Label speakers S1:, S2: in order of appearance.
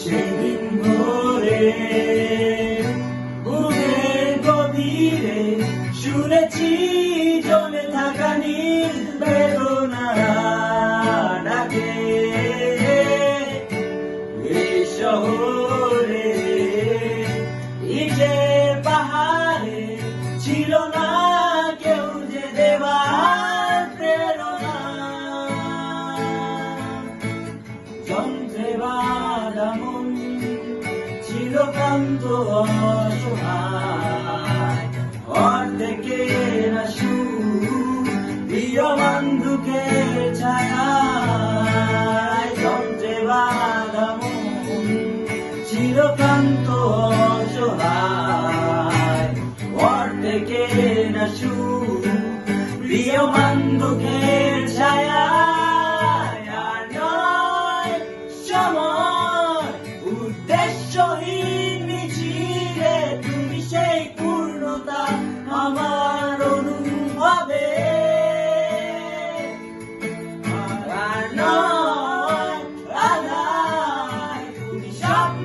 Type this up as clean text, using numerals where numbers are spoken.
S1: সেদিন ভোরে বুকের গভীরে শুনেছি জমে থাকা নীল বেদনার ডাকে। এই শহরে ইটের পাহাড়ে ছিল না কেউ যে দেবার প্রেরণা। যন্ত্রে বাঁধা মন ছিল ক্লান্ত অসহায়, অর্ধেকের সুর প্রিয় বন্ধুকের ছায়ায়। যন্ত্রে বাঁধা মন ছিল ক্লান্ত অসহায়, অর্ধেকের সুর প্রিয় বন্ধুকের ছায়ায়। আর নয় সময় উদ্দেশ্যহীন মিছিলে, তুমি সেই পূর্ণতা আমার অনুভবে। আর নয় আধার, তুমি স্বপ্ন